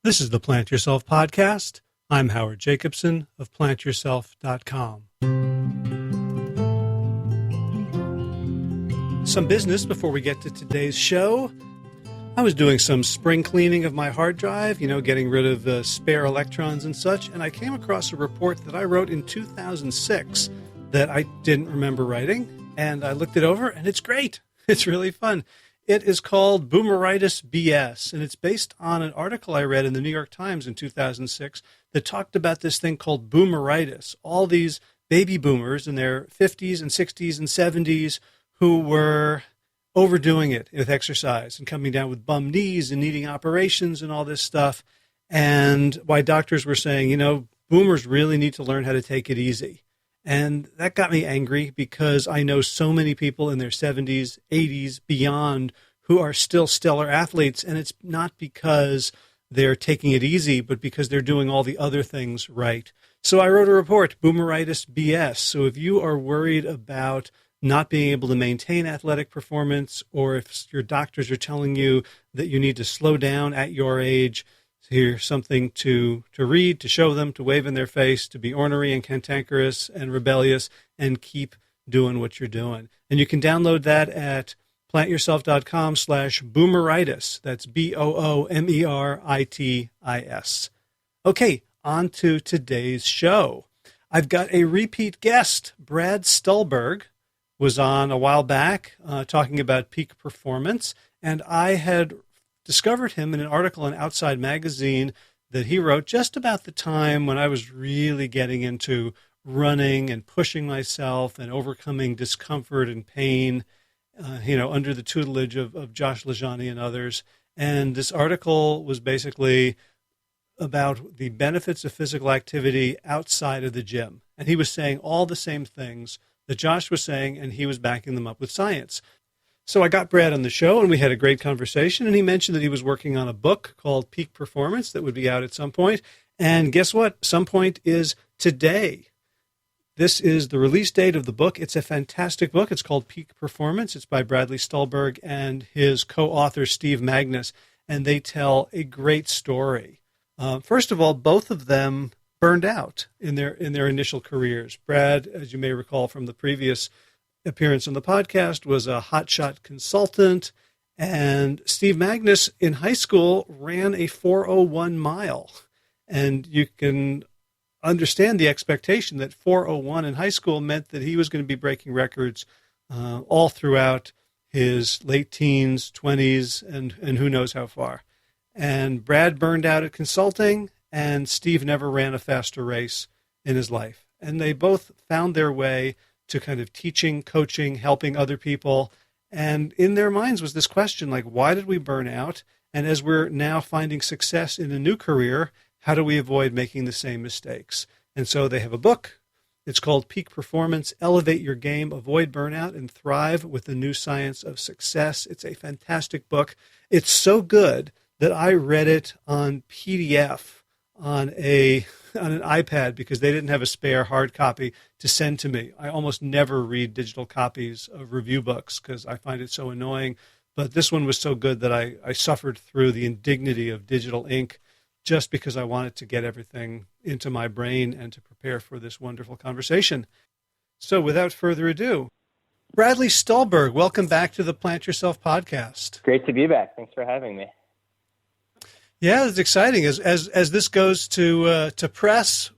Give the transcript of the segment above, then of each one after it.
This is the Plant Yourself Podcast. I'm Howard Jacobson of plantyourself.com. Some business before we get to today's show. I was doing some spring cleaning of my hard drive, getting rid of spare electrons and such, and I came across a report that I wrote in 2006 that I didn't remember writing, and I looked it over, and it's great. It's really fun. It is called Boomeritis BS, and it's based on an article I read in the New York Times in 2006 that talked about this thing called boomeritis. All these baby boomers in their 50s and 60s and 70s who were overdoing it with exercise and coming down with bum knees and needing operations and all this stuff, and why doctors were saying, boomers really need to learn how to take it easy. And that got me angry because I know so many people in their 70s, 80s, beyond who are still stellar athletes. And it's not because they're taking it easy, but because they're doing all the other things right. So I wrote a report, Boomeritis BS. So if you are worried about not being able to maintain athletic performance, or if your doctors are telling you that you need to slow down at your age, here's something to read, to show them, to wave in their face, to be ornery and cantankerous and rebellious, and keep doing what you're doing. And you can download that at plantyourself.com/boomeritis. That's BOOMERITIS. Okay, on to today's show. I've got a repeat guest. Brad Stulberg was on a while back talking about peak performance, and I had discovered him in an article in Outside Magazine that he wrote just about the time when I was really getting into running and pushing myself and overcoming discomfort and pain, under the tutelage of Josh LaJaunie and others. And this article was basically about the benefits of physical activity outside of the gym. And he was saying all the same things that Josh was saying, and he was backing them up with science. So I got Brad on the show, and we had a great conversation, and he mentioned that he was working on a book called Peak Performance that would be out at some point. And guess what? Some point is today. This is the release date of the book. It's a fantastic book. It's called Peak Performance. It's by Bradley Stulberg and his co-author, Steve Magness, and they tell a great story. First of all, both of them burned out in their initial careers. Brad, as you may recall from the previous appearance on the podcast, was a hotshot consultant, and Steve Magness in high school ran a 4:01 mile. And you can understand the expectation that 4:01 in high school meant that he was going to be breaking records all throughout his late teens, 20s, and who knows how far. And Brad burned out at consulting, and Steve never ran a faster race in his life. And they both found their way to kind of teaching, coaching, helping other people. And in their minds was this question, like, why did we burn out? And as we're now finding success in a new career, how do we avoid making the same mistakes? And so they have a book. It's called Peak Performance, Elevate Your Game, Avoid Burnout, and Thrive with the New Science of Success. It's a fantastic book. It's so good that I read it on PDF on an iPad because they didn't have a spare hard copy to send to me. I almost never read digital copies of review books because I find it so annoying. But this one was so good that I suffered through the indignity of digital ink just because I wanted to get everything into my brain and to prepare for this wonderful conversation. So without further ado, Bradley Stulberg, welcome back to the Plant Yourself podcast. Great to be back. Thanks for having me. Yeah, it's exciting. As this goes to press,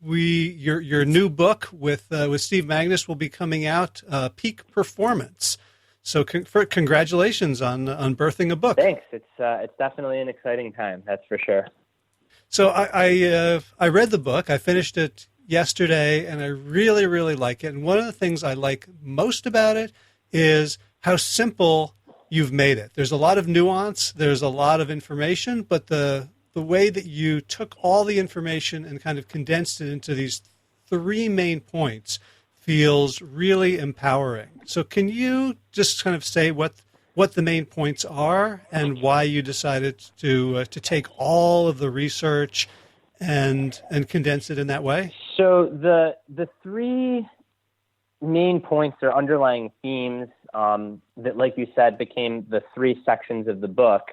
your new book with Steve Magness will be coming out, Peak Performance. So congratulations on birthing a book. Thanks. It's definitely an exciting time. That's for sure. So I read the book. I finished it yesterday, and I really, really like it. And one of the things I like most about it is how simple you've made it. There's a lot of nuance. There's a lot of information, but the way that you took all the information and kind of condensed it into these three main points feels really empowering. So can you just kind of say what the main points are and why you decided to take all of the research and condense it in that way? So the three main points or underlying themes that, like you said, became the three sections of the book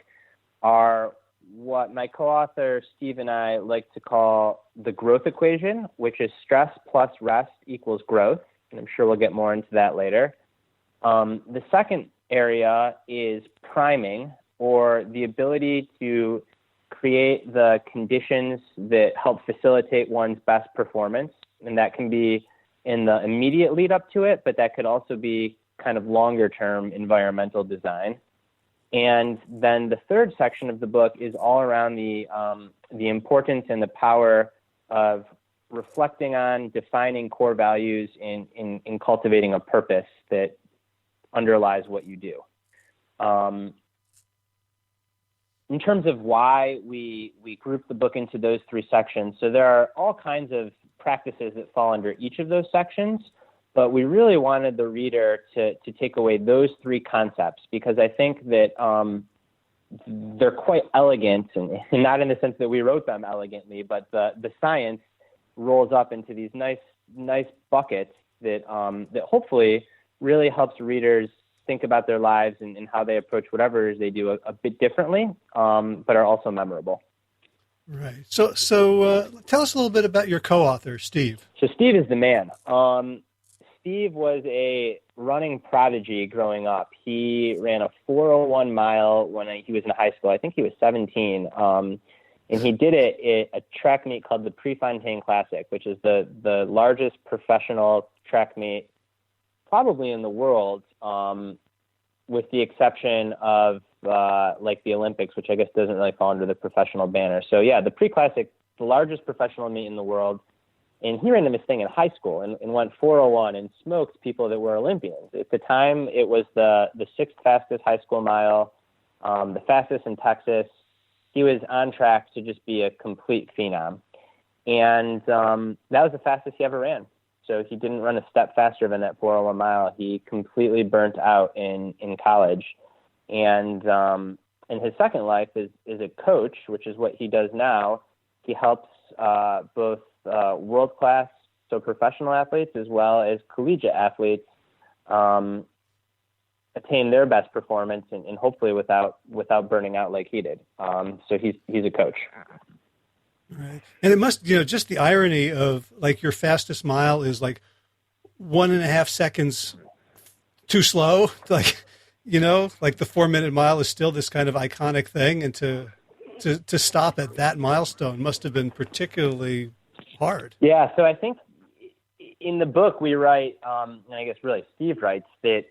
are what my co-author Steve and I like to call the growth equation, which is stress plus rest equals growth. And I'm sure we'll get more into that later. The second area is priming, or the ability to create the conditions that help facilitate one's best performance. And that can be in the immediate lead up to it, but that could also be kind of longer term environmental design. And then the third section of the book is all around the importance and the power of reflecting on defining core values in cultivating a purpose that underlies what you do. In terms of why we group the book into those three sections, so there are all kinds of practices that fall under each of those sections, but we really wanted the reader to take away those three concepts, because I think that they're quite elegant, and not in the sense that we wrote them elegantly, but the science rolls up into these nice buckets that hopefully really helps readers think about their lives and how they approach whatever it is they do a bit differently, but are also memorable. Right. So tell us a little bit about your co-author, Steve. So Steve is the man. Steve was a running prodigy growing up. He ran a 4:01 mile when he was in high school. I think he was 17. And he did it at a track meet called the Prefontaine Classic, which is the largest professional track meet probably in the world, with the exception of like the Olympics, which I guess doesn't really fall under the professional banner. So yeah, the Pre-Classic, the largest professional meet in the world. And he ran in this thing in high school and went 4:01 and smoked people that were Olympians. At the time, it was the sixth fastest high school mile, the fastest in Texas. He was on track to just be a complete phenom. And that was the fastest he ever ran. So he didn't run a step faster than that 4:01 mile. He completely burnt out in college. And in his second life is a coach, which is what he does now. He helps both world-class, so professional athletes, as well as collegiate athletes attain their best performance and hopefully without burning out like he did. So he's a coach. Right. And it must, just the irony of like your fastest mile is like 1.5 seconds too slow. Like, like the 4-minute mile is still this kind of iconic thing. And to stop at that milestone must have been particularly hard. Yeah. So I think in the book we write, and I guess really Steve writes that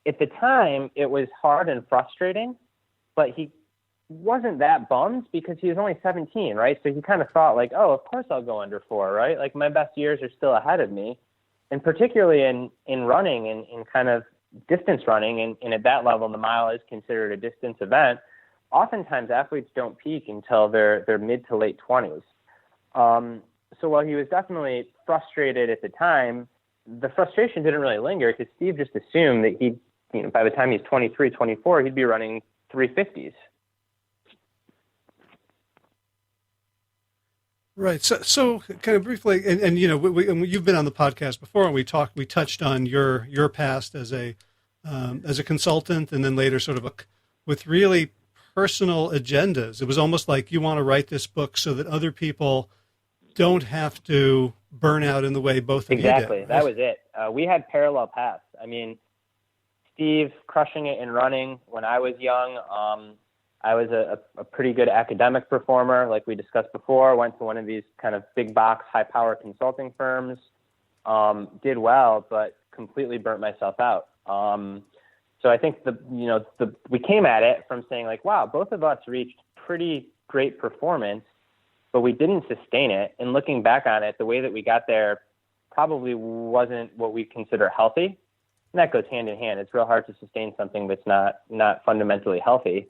at the time it was hard and frustrating, but he wasn't that bummed because he was only 17, right? So he kind of thought like, oh, of course I'll go under 4, right? Like my best years are still ahead of me. And particularly in running and in kind of distance running, and at that level, the mile is considered a distance event. Oftentimes athletes don't peak until their mid to late 20s. So while he was definitely frustrated at the time, the frustration didn't really linger because Steve just assumed that by the time he's 23, 24, he'd be running 350s. Right. So kind of briefly, and you've been on the podcast before, and we touched on your past as a consultant, and then later sort of with really personal agendas. It was almost like you want to write this book so that other people don't have to burn out in the way both of you did. Exactly. That was it. We had parallel paths. I mean, Steve crushing it in running when I was young. I was a pretty good academic performer, like we discussed before. Went to one of these kind of big box, high power consulting firms. Did well, but completely burnt myself out. So I think we came at it from saying like, wow, both of us reached pretty great performance, but we didn't sustain it. And looking back on it, the way that we got there probably wasn't what we consider healthy. And that goes hand in hand. It's real hard to sustain something that's not fundamentally healthy.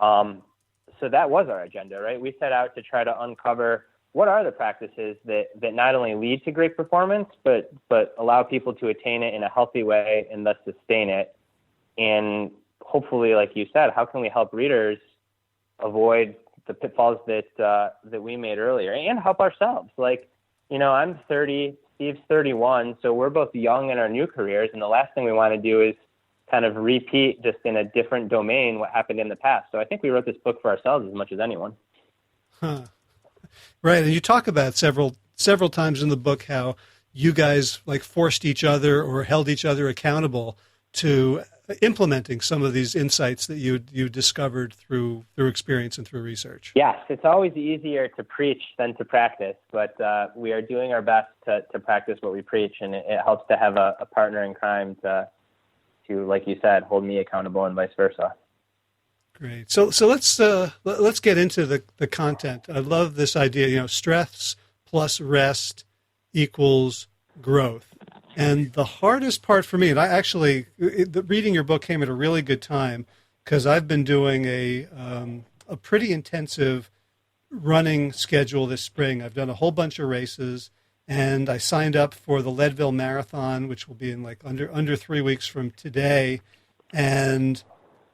So that was our agenda, right? We set out to try to uncover what are the practices that not only lead to great performance, but allow people to attain it in a healthy way and thus sustain it. And hopefully, like you said, how can we help readers avoid the pitfalls that we made earlier and help ourselves? Like, I'm 30, Steve's 31, so we're both young in our new careers, and the last thing we want to do is kind of repeat just in a different domain what happened in the past. So I think we wrote this book for ourselves as much as anyone. Huh. Right. And you talk about several times in the book how you guys like forced each other or held each other accountable to implementing some of these insights that you discovered through experience and through research. Yes, it's always easier to preach than to practice, but we are doing our best to practice what we preach, and it helps to have a partner in crime to, like you said, hold me accountable and vice versa. Great. So let's get into the content. I love this idea, stress plus rest equals growth. And the hardest part for me, and I actually, reading your book came at a really good time because I've been doing a pretty intensive running schedule this spring. I've done a whole bunch of races, and I signed up for the Leadville Marathon, which will be in like under 3 weeks from today. And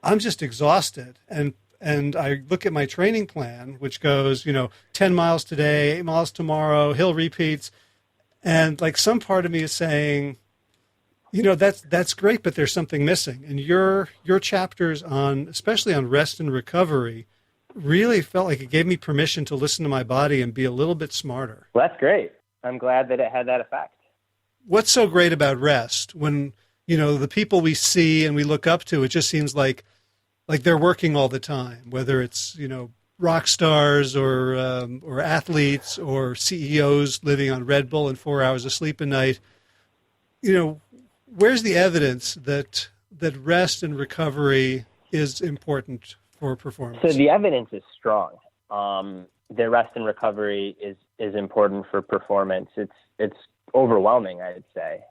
I'm just exhausted. And I look at my training plan, which goes, 10 miles today, 8 miles tomorrow, hill repeats. And like some part of me is saying, that's great, but there's something missing. And your chapters especially on rest and recovery, really felt like it gave me permission to listen to my body and be a little bit smarter. Well, that's great. I'm glad that it had that effect. What's so great about rest when, the people we see and we look up to, it just seems like they're working all the time, whether it's, rock stars or athletes or CEOs living on Red Bull and 4 hours of sleep a night. Where's the evidence that rest and recovery is important for performance? So the evidence is strong. The rest and recovery is important for performance. It's overwhelming, I'd say.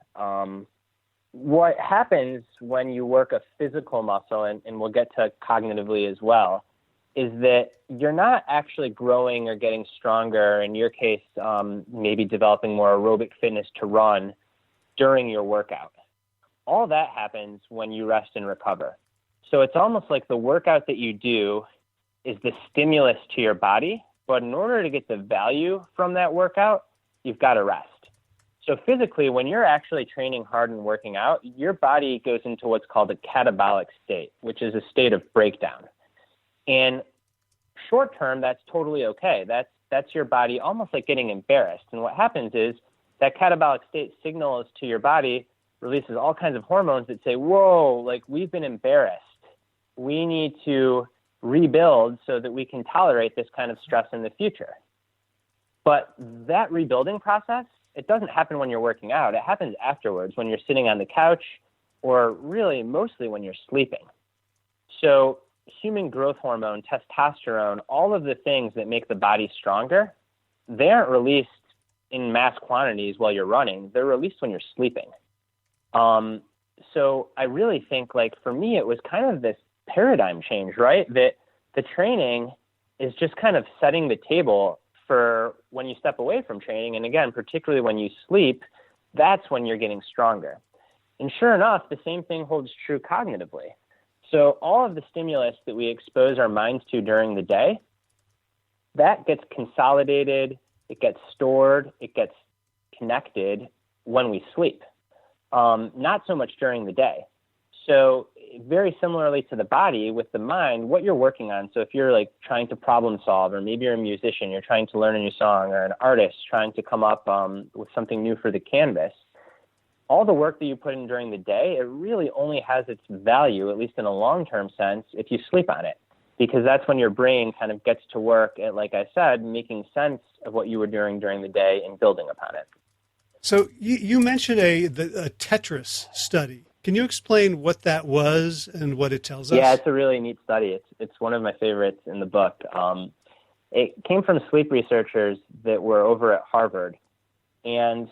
What happens when you work a physical muscle, and we'll get to cognitively as well, is that you're not actually growing or getting stronger, in your case, maybe developing more aerobic fitness to run during your workout. All that happens when you rest and recover. So it's almost like the workout that you do is the stimulus to your body, but in order to get the value from that workout, you've got to rest. So physically, when you're actually training hard and working out, your body goes into what's called a catabolic state, which is a state of breakdown. And short term, that's totally okay. That's your body almost like getting embarrassed. And what happens is that catabolic state signals to your body, releases all kinds of hormones that say, whoa, like we've been embarrassed. We need to rebuild so that we can tolerate this kind of stress in the future. But that rebuilding process, it doesn't happen when you're working out. It happens afterwards when you're sitting on the couch or really mostly when you're sleeping. So human growth hormone, testosterone, all of the things that make the body stronger, they aren't released in mass quantities while you're running. They're released when you're sleeping. So I really think, like, for me, it was kind of this paradigm change, right? That the training is just kind of setting the table for when you step away from training. And again, particularly when you sleep, that's when you're getting stronger. And sure enough, the same thing holds true cognitively. So all of the stimulus that we expose our minds to during the day, that gets consolidated, it gets stored, it gets connected when we sleep, not so much during the day. So very similarly to the body, with the mind, what you're working on. So if you're like trying to problem solve, or maybe you're a musician, you're trying to learn a new song, or an artist trying to come up with something new for the canvas, all the work that you put in during the day, it really only has its value, at least in a long-term sense, if you sleep on it. Because that's when your brain kind of gets to work at, like I said, making sense of what you were doing during the day and building upon it. So you mentioned a Tetris study. Can you explain what that was and what it tells us? Yeah, it's a really neat study. It's one of my favorites in the book. It came from sleep researchers that were over at Harvard. And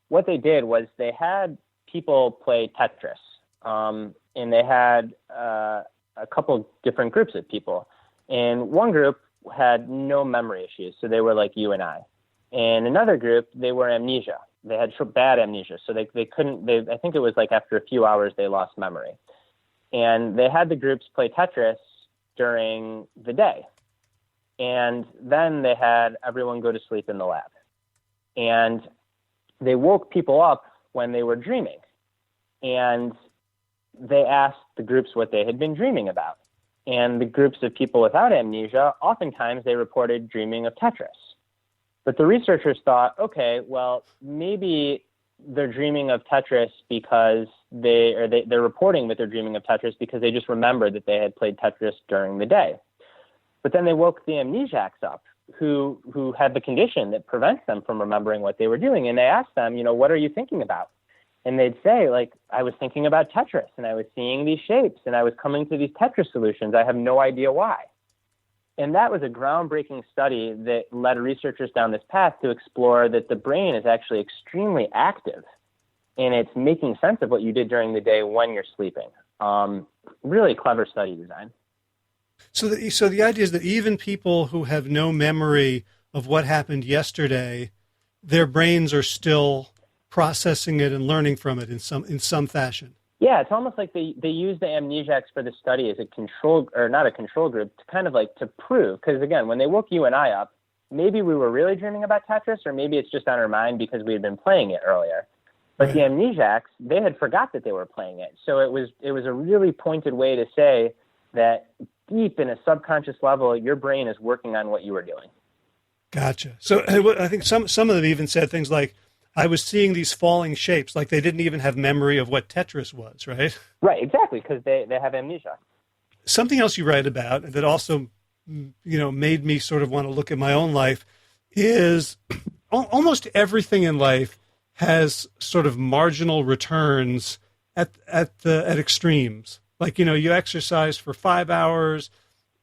what they did was they had people play Tetris. And they had a couple different groups of people. And one group had no memory issues, so they were like you and I. And another group, they were amnesia. They had bad amnesia, so they couldn't, I think it was like after a few hours they lost memory. And they had the groups play Tetris during the day. And then they had everyone go to sleep in the lab. And they woke people up when they were dreaming. And they asked the groups what they had been dreaming about. And the groups of people without amnesia, oftentimes they reported dreaming of Tetris. But the researchers thought, okay, well, maybe they're dreaming of Tetris because they're reporting that they're dreaming of Tetris because they just remembered that they had played Tetris during the day. But then they woke the amnesiacs up who had the condition that prevents them from remembering what they were doing. And they asked them, what are you thinking about? And they'd say, I was thinking about Tetris, and I was seeing these shapes, and I was coming to these Tetris solutions. I have no idea why. And that was a groundbreaking study that led researchers down this path to explore that the brain is actually extremely active, and it's making sense of what you did during the day when you're sleeping. Really clever study design. So the idea is that even people who have no memory of what happened yesterday, their brains are still processing it and learning from it in some fashion. Yeah, it's almost like they use the amnesiacs for the study as a control, or not a control group, to kind of to prove, because again, when they woke you and I up, maybe we were really dreaming about Tetris, or maybe it's just on our mind because we had been playing it earlier. But right. The amnesiacs, they had forgot that they were playing it. So it was a really pointed way to say that deep in a subconscious level, your brain is working on what you were doing. Gotcha. So I think some of them even said things like, I was seeing these falling shapes, like they didn't even have memory of what Tetris was, right? Right, exactly, because they have amnesia. Something else you write about that also, made me sort of want to look at my own life is almost everything in life has sort of marginal returns at extremes. Like, you exercise for 5 hours,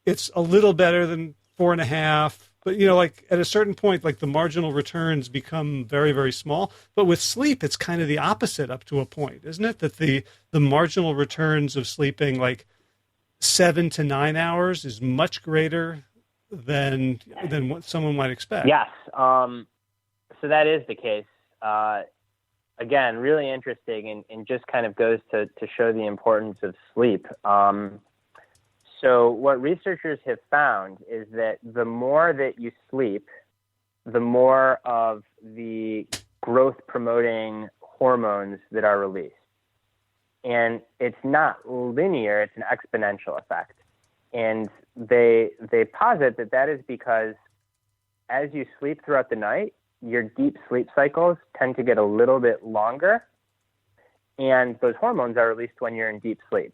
it's a little better than 4.5. But, at a certain point, the marginal returns become very, very small. But with sleep, it's kind of the opposite up to a point, isn't it? That the marginal returns of sleeping 7 to 9 hours is much greater than what someone might expect. Yes. So that is the case. Again, really interesting and just kind of goes to show the importance of sleep. So what researchers have found is that the more that you sleep, the more of the growth-promoting hormones that are released. And it's not linear, it's an exponential effect. And they posit that is because as you sleep throughout the night, your deep sleep cycles tend to get a little bit longer, and those hormones are released when you're in deep sleep.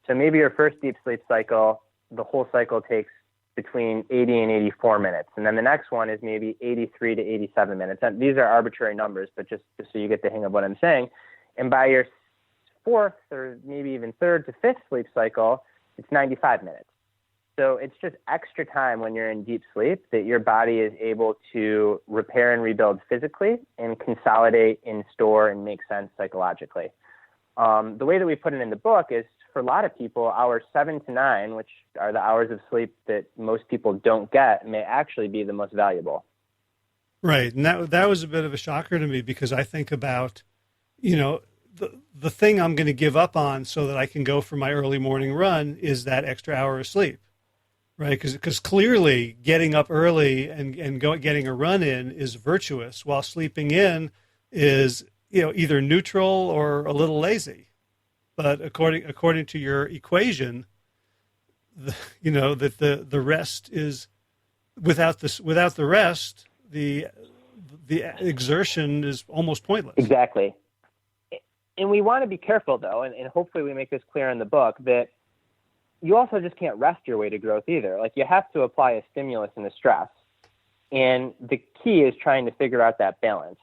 So maybe your first deep sleep cycle, the whole cycle takes between 80 and 84 minutes. And then the next one is maybe 83 to 87 minutes. And these are arbitrary numbers, but just so you get the hang of what I'm saying. And by your fourth or maybe even third to fifth sleep cycle, it's 95 minutes. So it's just extra time when you're in deep sleep that your body is able to repair and rebuild physically and consolidate and store and make sense psychologically. The way that we put it in the book is, for a lot of people, hours 7 to 9, which are the hours of sleep that most people don't get, may actually be the most valuable. Right. And that was a bit of a shocker to me, because I think about, the thing I'm going to give up on so that I can go for my early morning run is that extra hour of sleep. Right, because clearly getting up early and getting a run in is virtuous, while sleeping in is either neutral or a little lazy. But according to your equation, that the rest is without the rest, the exertion is almost pointless. Exactly, and we want to be careful though, and hopefully we make this clear in the book that you also just can't rest your way to growth either. You have to apply a stimulus and a stress. And the key is trying to figure out that balance.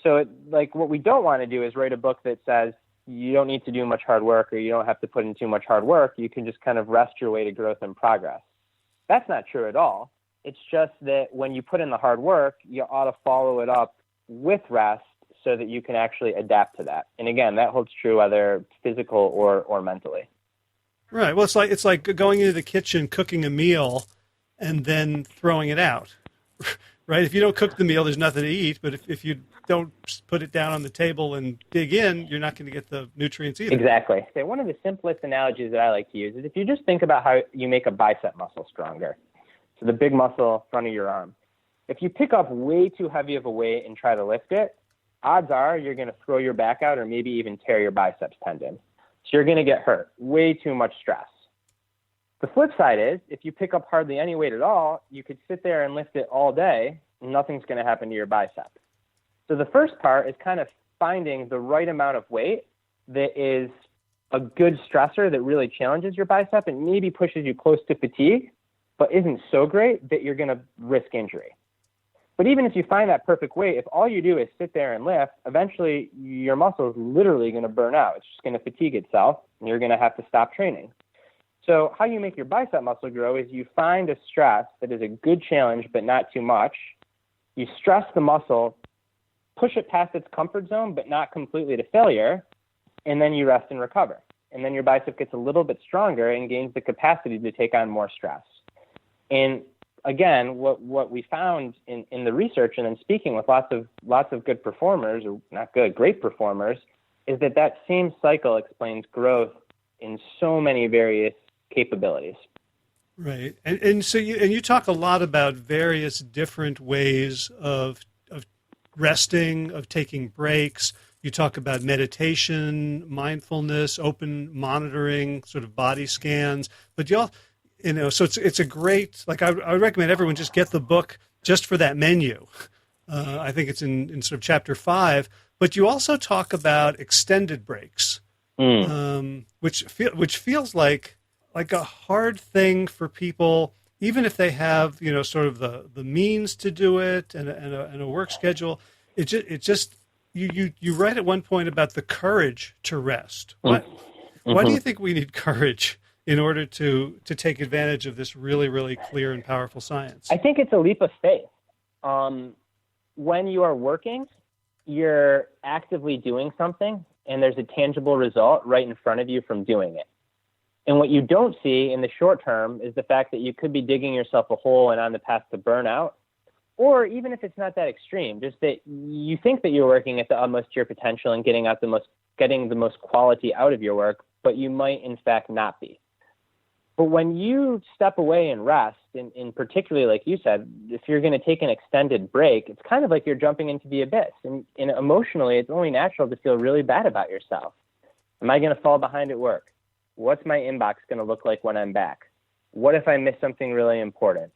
So what we don't want to do is write a book that says you don't need to do much hard work, or you don't have to put in too much hard work. You can just kind of rest your way to growth and progress. That's not true at all. It's just that when you put in the hard work, you ought to follow it up with rest so that you can actually adapt to that. And again, that holds true whether physical or mentally. Right. Well, it's like going into the kitchen, cooking a meal, and then throwing it out. Right? If you don't cook the meal, there's nothing to eat. But if you don't put it down on the table and dig in, you're not going to get the nutrients either. Exactly. Okay, one of the simplest analogies that I like to use is if you just think about how you make a bicep muscle stronger. So the big muscle in front of your arm. If you pick up way too heavy of a weight and try to lift it, odds are you're going to throw your back out or maybe even tear your biceps tendon. So you're going to get hurt. Way too much stress. The flip side is, if you pick up hardly any weight at all, you could sit there and lift it all day, and nothing's going to happen to your bicep. So the first part is kind of finding the right amount of weight that is a good stressor that really challenges your bicep and maybe pushes you close to fatigue, but isn't so great that you're going to risk injury. But even if you find that perfect weight, if all you do is sit there and lift, eventually your muscle is literally going to burn out. It's just going to fatigue itself, and you're going to have to stop training. So how you make your bicep muscle grow is you find a stress that is a good challenge but not too much. You stress the muscle, push it past its comfort zone but not completely to failure, and then you rest and recover. And then your bicep gets a little bit stronger and gains the capacity to take on more stress. And again, what we found in the research and in speaking with lots of good performers, or not good, great performers, is that same cycle explains growth in so many various capabilities. Right. And so you talk a lot about various different ways of resting, of taking breaks. You talk about meditation, mindfulness, open monitoring, sort of body scans, but so it's a great, like I would recommend everyone just get the book just for that menu. I think it's in sort of chapter 5, but you also talk about extended breaks, which feels like a hard thing for people, even if they have, sort of the means to do it and a work schedule. It just you write at one point about the courage to rest. Why do you think we need courage in order to take advantage of this really, really clear and powerful science? I think it's a leap of faith. When you are working, you're actively doing something, and there's a tangible result right in front of you from doing it. And what you don't see in the short term is the fact that you could be digging yourself a hole and on the path to burnout, or even if it's not that extreme, just that you think that you're working at the utmost to your potential and getting the most quality out of your work, but you might in fact not be. But when you step away and rest, and particularly like you said, if you're going to take an extended break, it's kind of like you're jumping into the abyss. And emotionally, it's only natural to feel really bad about yourself. Am I going to fall behind at work? What's my inbox going to look like when I'm back? What if I miss something really important?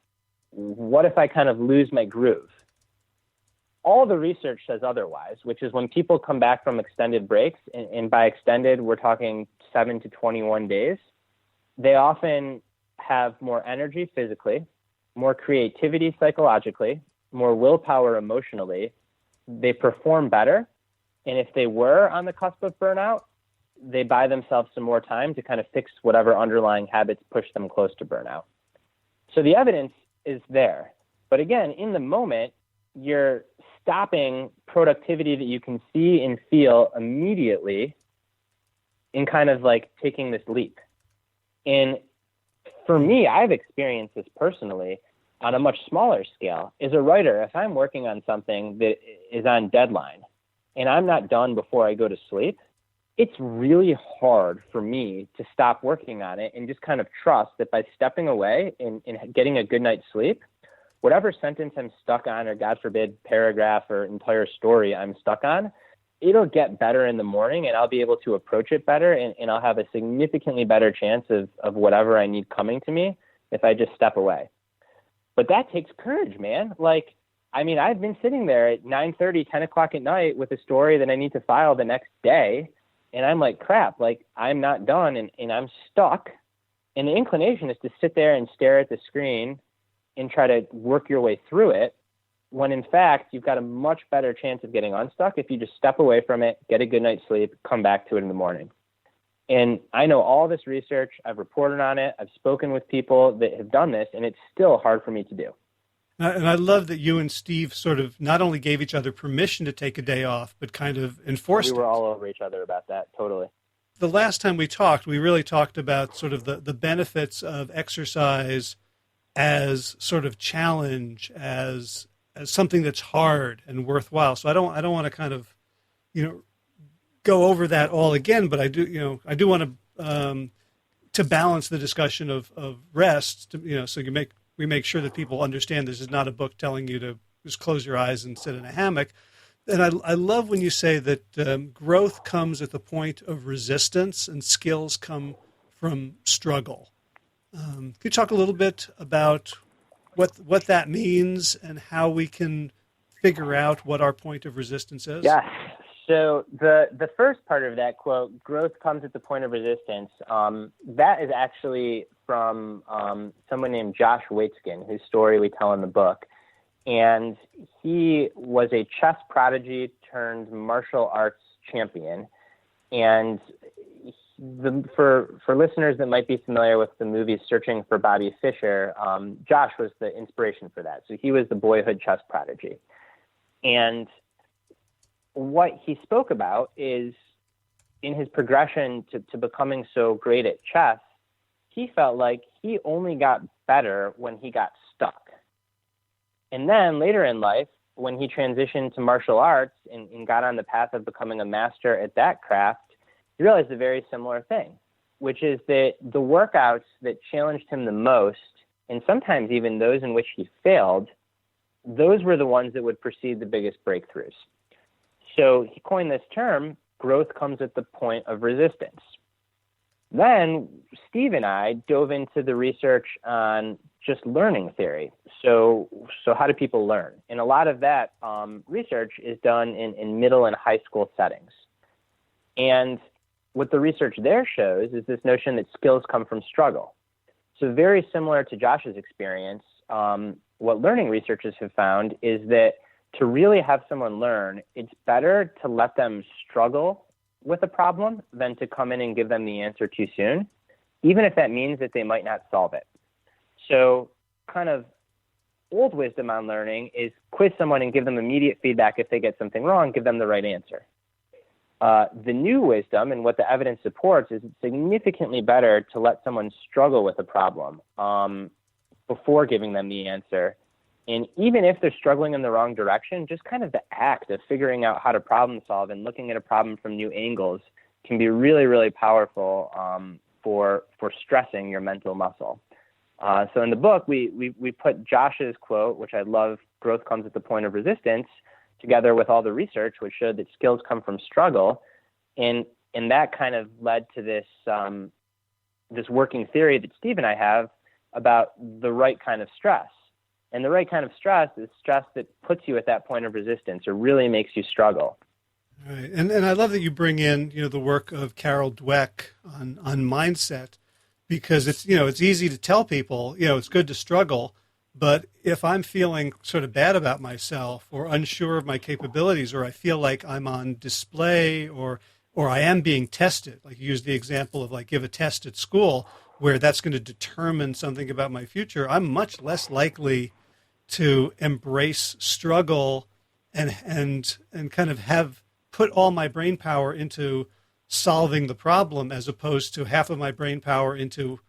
What if I kind of lose my groove? All the research says otherwise, which is when people come back from extended breaks, and by extended, we're talking 7 to 21 days, they often have more energy physically, more creativity psychologically, more willpower emotionally. They perform better. And if they were on the cusp of burnout, they buy themselves some more time to kind of fix whatever underlying habits push them close to burnout. So the evidence is there. But again, in the moment, you're stopping productivity that you can see and feel immediately in kind of like taking this leap. And for me, I've experienced this personally on a much smaller scale. As a writer, if I'm working on something that is on deadline and I'm not done before I go to sleep, it's really hard for me to stop working on it and just kind of trust that by stepping away and getting a good night's sleep, whatever sentence I'm stuck on, or God forbid, paragraph or entire story I'm stuck on, it'll get better in the morning and I'll be able to approach it better, and I'll have a significantly better chance of whatever I need coming to me if I just step away. But that takes courage, man. I've been sitting there at 9:30, 10 o'clock at night with a story that I need to file the next day. And I'm like, crap, I'm not done and I'm stuck. And the inclination is to sit there and stare at the screen and try to work your way through it, when in fact, you've got a much better chance of getting unstuck if you just step away from it, get a good night's sleep, come back to it in the morning. And I know all this research, I've reported on it, I've spoken with people that have done this, and it's still hard for me to do. And I love that you and Steve sort of not only gave each other permission to take a day off, but kind of enforced it. We were all over each other about that, totally. The last time we talked, we really talked about sort of the benefits of exercise as sort of challenge, as something that's hard and worthwhile. So I don't want to kind of, go over that all again, but I do want to balance the discussion of rest, so we make sure that people understand this is not a book telling you to just close your eyes and sit in a hammock. And I love when you say that growth comes at the point of resistance and skills come from struggle. Can you talk a little bit about what that means and how we can figure out what our point of resistance is? Yes. So the first part of that quote, growth comes at the point of resistance, that is actually from someone named Josh Waitzkin, whose story we tell in the book. And he was a chess prodigy turned martial arts champion. And for listeners that might be familiar with the movie Searching for Bobby Fischer, Josh was the inspiration for that. So he was the boyhood chess prodigy. And what he spoke about is in his progression to becoming so great at chess, he felt like he only got better when he got stuck. And then later in life, when he transitioned to martial arts and got on the path of becoming a master at that craft, he realized a very similar thing, which is that the workouts that challenged him the most, and sometimes even those in which he failed, those were the ones that would precede the biggest breakthroughs. So he coined this term, growth comes at the point of resistance. Then Steve and I dove into the research on just learning theory. So how do people learn? And a lot of that research is done in middle and high school settings. And what the research there shows is this notion that skills come from struggle. So very similar to Josh's experience, what learning researchers have found is that to really have someone learn, it's better to let them struggle with a problem than to come in and give them the answer too soon, even if that means that they might not solve it. So kind of old wisdom on learning is quiz someone and give them immediate feedback if they get something wrong, give them the right answer. The new wisdom and what the evidence supports is it's significantly better to let someone struggle with a problem before giving them the answer. And even if they're struggling in the wrong direction, just kind of the act of figuring out how to problem solve and looking at a problem from new angles can be really, really powerful for stressing your mental muscle. So in the book, we put Josh's quote, which I love, growth comes at the point of resistance, together with all the research, which showed that skills come from struggle. And that kind of led to this working theory that Steve and I have about the right kind of stress. And the right kind of stress is stress that puts you at that point of resistance or really makes you struggle. Right. And I love that you bring in, the work of Carol Dweck on mindset, because it's easy to tell people, it's good to struggle. But if I'm feeling sort of bad about myself or unsure of my capabilities, or I feel like I'm on display or I am being tested, like you used the example of like give a test at school where that's going to determine something about my future, I'm much less likely to embrace struggle and kind of have put all my brain power into solving the problem as opposed to half of my brain power into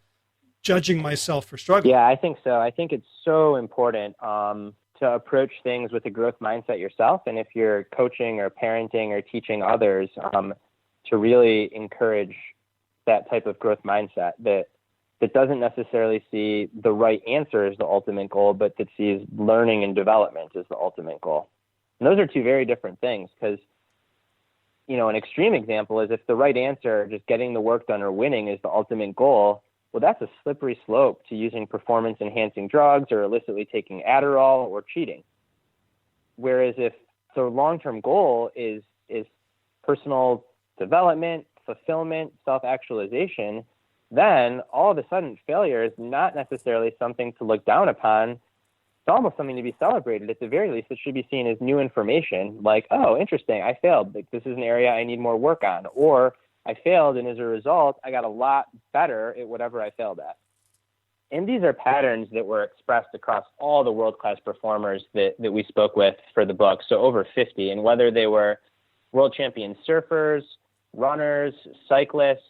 judging myself for struggling. Yeah, I think so. I think it's so important to approach things with a growth mindset yourself. And if you're coaching or parenting or teaching others, to really encourage that type of growth mindset that doesn't necessarily see the right answer as the ultimate goal, but that sees learning and development as the ultimate goal. And those are two very different things because, an extreme example is if the right answer, just getting the work done or winning is the ultimate goal, well, that's a slippery slope to using performance-enhancing drugs or illicitly taking Adderall or cheating. Whereas if the long-term goal is personal development, fulfillment, self-actualization, then all of a sudden failure is not necessarily something to look down upon. It's almost something to be celebrated. At the very least, it should be seen as new information, like, oh, interesting, I failed. Like, this is an area I need more work on. Or I failed, and as a result, I got a lot better at whatever I failed at. And these are patterns that were expressed across all the world-class performers that we spoke with for the book, so over 50. And whether they were world champion surfers, runners, cyclists,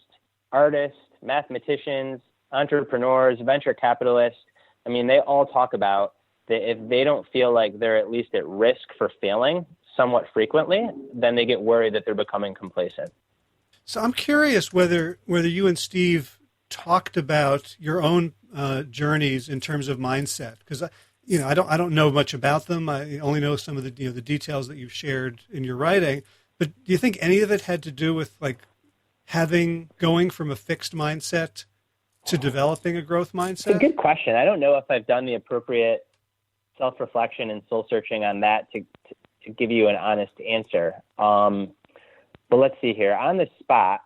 artists, mathematicians, entrepreneurs, venture capitalists, they all talk about that if they don't feel like they're at least at risk for failing somewhat frequently, then they get worried that they're becoming complacent. So I'm curious whether you and Steve talked about your own journeys in terms of mindset, because I don't know much about them. I only know some of the the details that you've shared in your writing. But do you think any of it had to do with like going from a fixed mindset to developing a growth mindset? It's a good question. I don't know if I've done the appropriate self-reflection and soul searching on that to give you an honest answer. But let's see here. On the spot,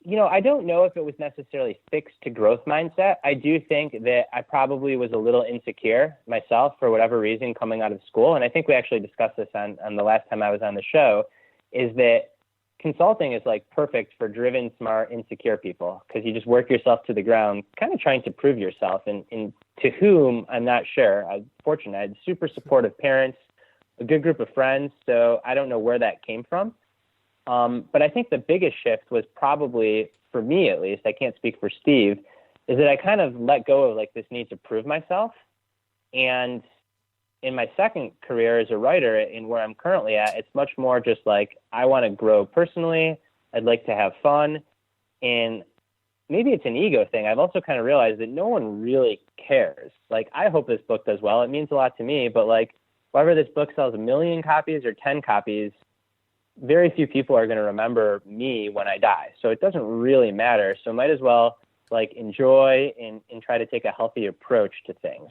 I don't know if it was necessarily fixed to growth mindset. I do think that I probably was a little insecure myself for whatever reason coming out of school. And I think we actually discussed this on the last time I was on the show, is that consulting is like perfect for driven, smart, insecure people, because you just work yourself to the ground, kind of trying to prove yourself, and to whom I'm not sure. I'm fortunate. I had super supportive parents, a good group of friends, so I don't know where that came from. But I think the biggest shift was probably, for me at least, I can't speak for Steve, is that I kind of let go of like this need to prove myself. And in my second career as a writer, in where I'm currently at, it's much more just like, I want to grow personally. I'd like to have fun. And maybe it's an ego thing. I've also kind of realized that no one really cares. Like, I hope this book does well. It means a lot to me, but like, whether this book sells 1 million copies or 10 copies, very few people are going to remember me when I die. So it doesn't really matter. So might as well like enjoy and try to take a healthy approach to things.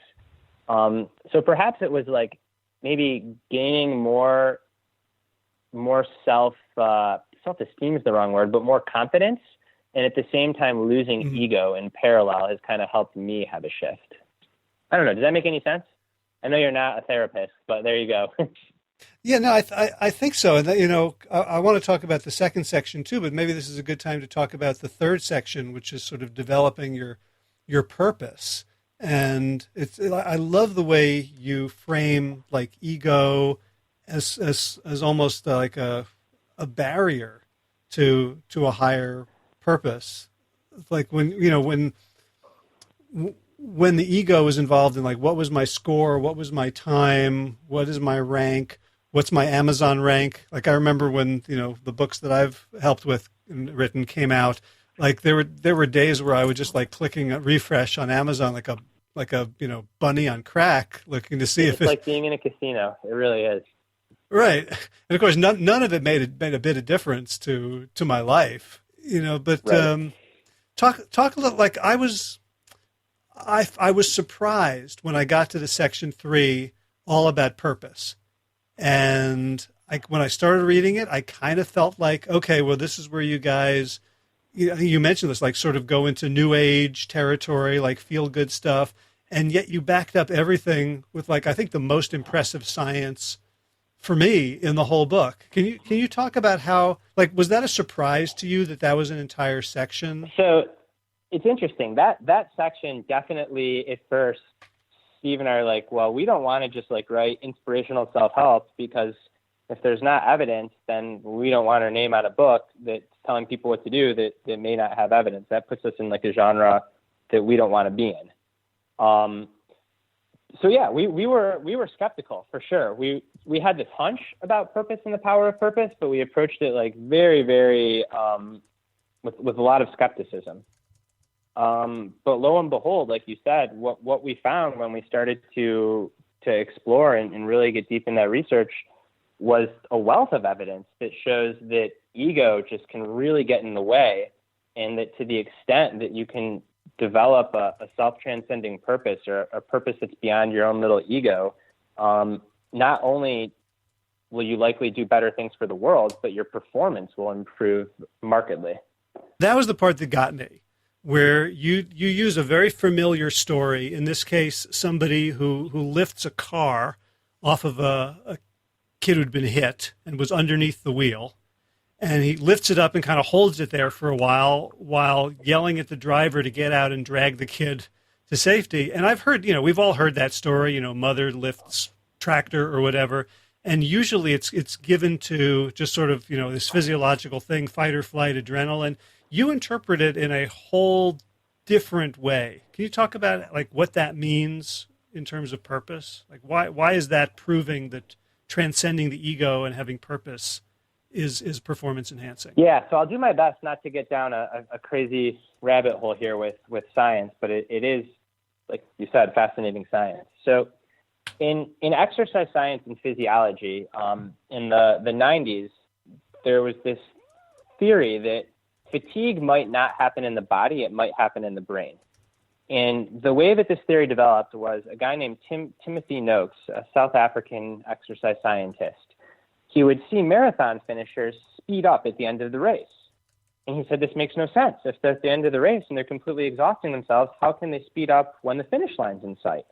So perhaps it was like maybe gaining more self-esteem is the wrong word, but more confidence. And at the same time, losing ego in parallel has kind of helped me have a shift. I don't know. Does that make any sense? I know you're not a therapist, but there you go. Yeah, no, I think so. And, I want to talk about the second section too, but maybe this is a good time to talk about the third section, which is sort of developing your purpose. And I love the way you frame like ego as almost like a barrier to a higher purpose. Like when the ego is involved in like, what was my score? What was my time? What is my rank? What's my Amazon rank? Like I remember when, the books that I've helped with and written came out, like there were days where I would just like clicking a refresh on Amazon like a bunny on crack looking to see if it's like being in a casino. It really is. Right. And of course none of it made a bit of difference to my life, but right. Talk a little, like I was surprised when I got to the section 3 all about purpose. And when I started reading it, I kind of felt like, okay, well, this is where you guys, you mentioned this, like sort of go into new age territory, like feel good stuff. And yet you backed up everything with like, I think the most impressive science for me in the whole book. Can you talk about how, like, was that a surprise to you that was an entire section? So it's interesting that section definitely at first, Steve and I are like, well, we don't want to just like write inspirational self-help, because if there's not evidence, then we don't want our name on a book that's telling people what to do that may not have evidence. That puts us in like a genre that we don't want to be in. So yeah, we were skeptical for sure. We had this hunch about purpose and the power of purpose, but we approached it like very, very with a lot of skepticism. But lo and behold, like you said, what we found when we started to explore and really get deep in that research was a wealth of evidence that shows that ego just can really get in the way, and that to the extent that you can develop a self-transcending purpose, or a purpose that's beyond your own little ego, not only will you likely do better things for the world, but your performance will improve markedly. That was the part that got me, where you use a very familiar story, in this case, somebody who lifts a car off of a kid who'd been hit and was underneath the wheel, and he lifts it up and kind of holds it there for a while yelling at the driver to get out and drag the kid to safety. And I've heard, we've all heard that story, mother lifts tractor or whatever, and usually it's given to just sort of, this physiological thing, fight or flight, adrenaline. You interpret it in a whole different way. Can you talk about like what that means in terms of purpose? Like why is that proving that transcending the ego and having purpose is performance enhancing? Yeah, so I'll do my best not to get down a crazy rabbit hole here with science, but it is, like you said, fascinating science. So In exercise science and physiology, in the 90s, there was this theory that fatigue might not happen in the body, it might happen in the brain. And the way that this theory developed was a guy named Timothy Noakes, a South African exercise scientist. He would see marathon finishers speed up at the end of the race. And he said, this makes no sense. If they're at the end of the race and they're completely exhausting themselves, how can they speed up when the finish line's in sight?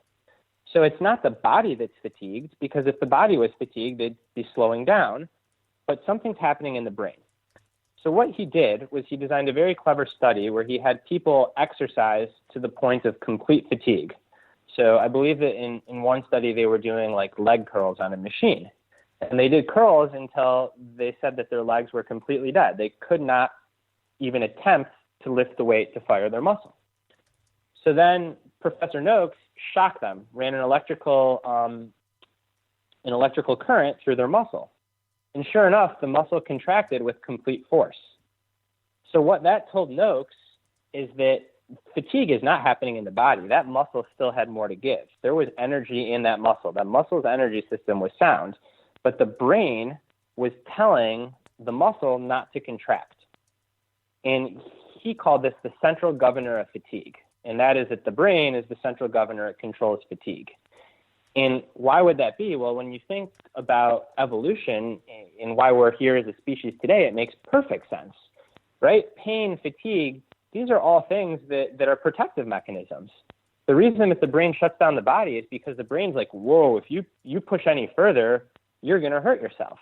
So it's not the body that's fatigued, because if the body was fatigued, they'd be slowing down, but something's happening in the brain. So what he did was he designed a very clever study where he had people exercise to the point of complete fatigue. So I believe that in one study they were doing like leg curls on a machine. And they did curls until they said that their legs were completely dead. They could not even attempt to lift the weight to fire their muscle. So then Professor Noakes shocked them, ran an electrical current through their muscle. And sure enough, the muscle contracted with complete force. So what that told Noakes is that fatigue is not happening in the body. That muscle still had more to give. There was energy in that muscle. That muscle's energy system was sound, but the brain was telling the muscle not to contract. And he called this the central governor of fatigue. And that is that the brain is the central governor. It controls fatigue. And why would that be? Well, when you think about evolution and why we're here as a species today, it makes perfect sense, right? Pain, fatigue, these are all things that are protective mechanisms. The reason that the brain shuts down the body is because the brain's like, whoa, if you push any further, you're going to hurt yourself.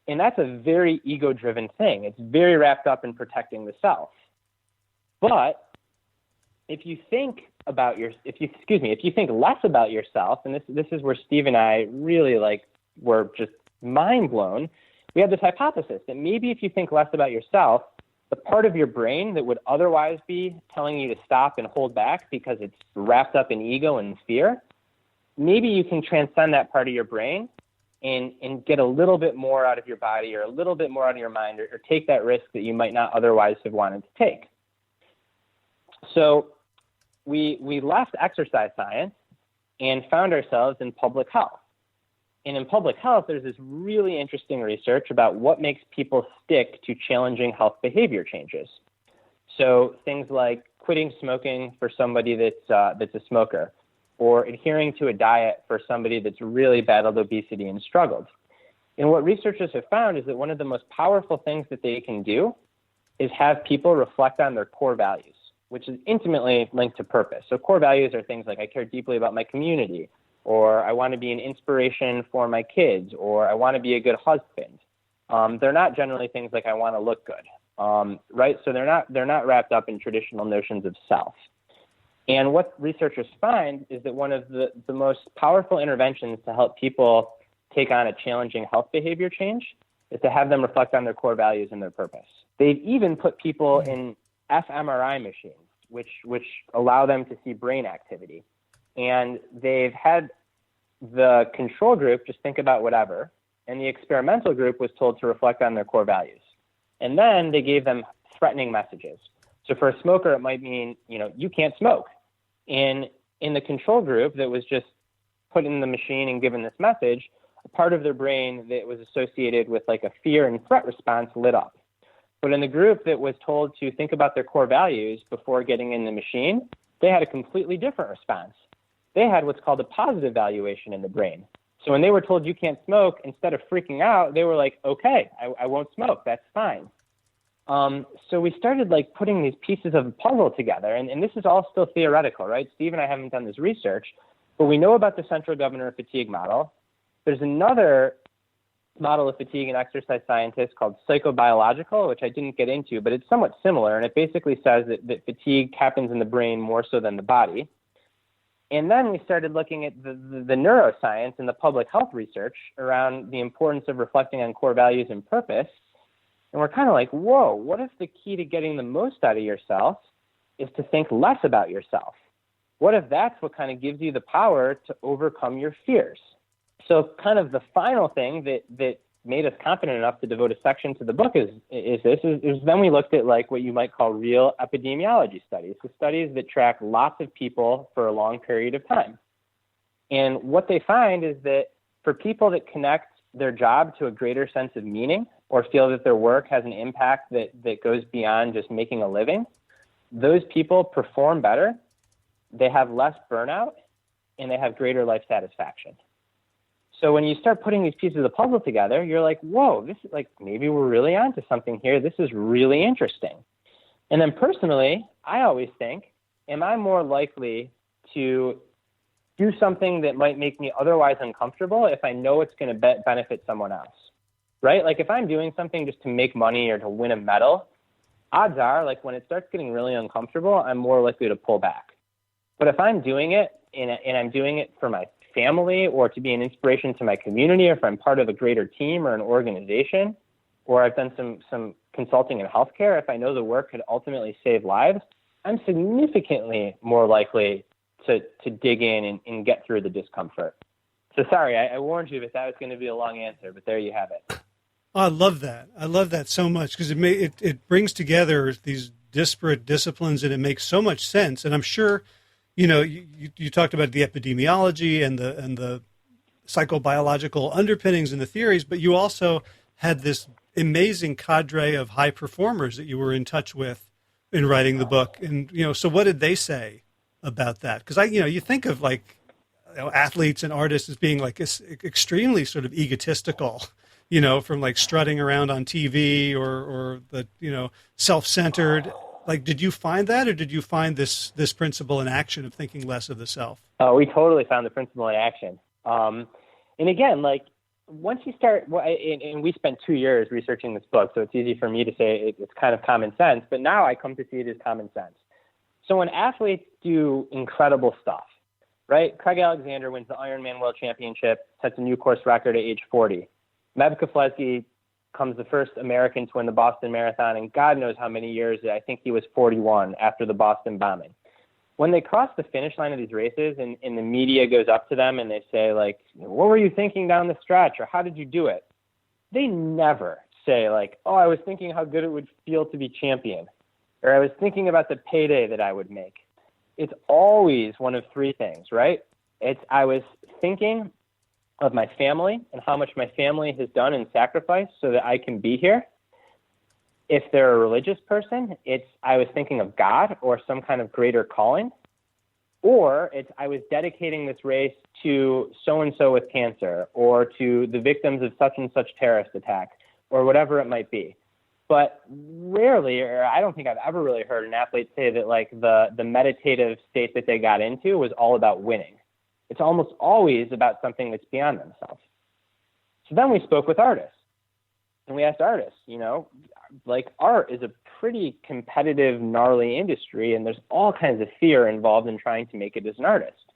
And that's a very ego-driven thing. It's very wrapped up in protecting the self. But if you think less about yourself, and this is where Steve and I really were just mind blown. We had this hypothesis that maybe if you think less about yourself, the part of your brain that would otherwise be telling you to stop and hold back because it's wrapped up in ego and fear, maybe you can transcend that part of your brain and get a little bit more out of your body or a little bit more out of your mind, or take that risk that you might not otherwise have wanted to take. So we left exercise science and found ourselves in public health. And in public health, there's this really interesting research about what makes people stick to challenging health behavior changes. So things like quitting smoking for somebody that's a smoker, or adhering to a diet for somebody that's really battled obesity and struggled. And what researchers have found is that one of the most powerful things that they can do is have people reflect on their core values, which is intimately linked to purpose. So core values are things like I care deeply about my community, or I want to be an inspiration for my kids, or I want to be a good husband. They're not generally things like I want to look good, right? So they're not wrapped up in traditional notions of self. And what researchers find is that one of the most powerful interventions to help people take on a challenging health behavior change is to have them reflect on their core values and their purpose. They've even put people in fMRI machines, which allow them to see brain activity. And they've had the control group just think about whatever, and the experimental group was told to reflect on their core values. And then they gave them threatening messages. So for a smoker, it might mean, you can't smoke. In the control group that was just put in the machine and given this message, a part of their brain that was associated with like a fear and threat response lit up. But in the group that was told to think about their core values before getting in the machine, they had a completely different response. They had what's called a positive valuation in the brain. So when they were told you can't smoke, instead of freaking out, they were like, okay, I won't smoke, that's fine. So we started putting these pieces of a puzzle together, and this is all still theoretical, right? Steve and I haven't done this research, but we know about the central governor of fatigue model. There's another model of fatigue in exercise scientists called psychobiological, which I didn't get into, but it's somewhat similar, and it basically says that fatigue happens in the brain more so than the body. And then we started looking at the neuroscience and the public health research around the importance of reflecting on core values and purpose. And we're kind of like, whoa, what if the key to getting the most out of yourself is to think less about yourself? What if that's what kind of gives you the power to overcome your fears? So kind of the final thing that made us confident enough to devote a section to the book is then we looked at what you might call real epidemiology studies, so studies that track lots of people for a long period of time. And what they find is that for people that connect their job to a greater sense of meaning or feel that their work has an impact that goes beyond just making a living, those people perform better, they have less burnout, and they have greater life satisfaction. So when you start putting these pieces of the puzzle together, you're like, whoa, this is like, maybe we're really onto something here. This is really interesting. And then personally, I always think, am I more likely to do something that might make me otherwise uncomfortable if I know it's going to benefit someone else, right? Like if I'm doing something just to make money or to win a medal, odds are, like when it starts getting really uncomfortable, I'm more likely to pull back. But if I'm doing it and I'm doing it for my family or to be an inspiration to my community, or if I'm part of a greater team or an organization, or I've done some consulting in healthcare, if I know the work could ultimately save lives, I'm significantly more likely to dig in and get through the discomfort. So sorry, I warned you that was going to be a long answer, but there you have it. Oh, I love that. I love that so much because it brings together these disparate disciplines and it makes so much sense. And I'm sure, you talked about the epidemiology and the psychobiological underpinnings and the theories, but you also had this amazing cadre of high performers that you were in touch with in writing the book. And, so what did they say about that? Because you think of like athletes and artists as being like extremely sort of egotistical, from like strutting around on TV or the, self-centered. Like, did you find that, or did you find this principle in action of thinking less of the self? Oh, we totally found the principle in action. And again, like once you start, and we spent 2 years researching this book, so it's easy for me to say it's kind of common sense, but now I come to see it as common sense. So when athletes do incredible stuff, right? Craig Alexander wins the Ironman World Championship, sets a new course record at age 40. Meb Keflezighi becomes the first American to win the Boston Marathon, and God knows how many years, I think he was 41 after the Boston bombing. When they cross the finish line of these races and the media goes up to them and they say, like, what were you thinking down the stretch, or how did you do it? They never say, like, oh, I was thinking how good it would feel to be champion, or I was thinking about the payday that I would make. It's always one of three things, right? It's I was thinking of my family and how much my family has done and sacrificed so that I can be here. If they're a religious person, it's I was thinking of God or some kind of greater calling. Or it's I was dedicating this race to so-and-so with cancer, or to the victims of such and such terrorist attack, or whatever it might be. But rarely, or I don't think I've ever really heard an athlete say that like the meditative state that they got into was all about winning. It's almost always about something that's beyond themselves. So then we spoke with artists, and we asked artists, like art is a pretty competitive, gnarly industry, and there's all kinds of fear involved in trying to make it as an artist.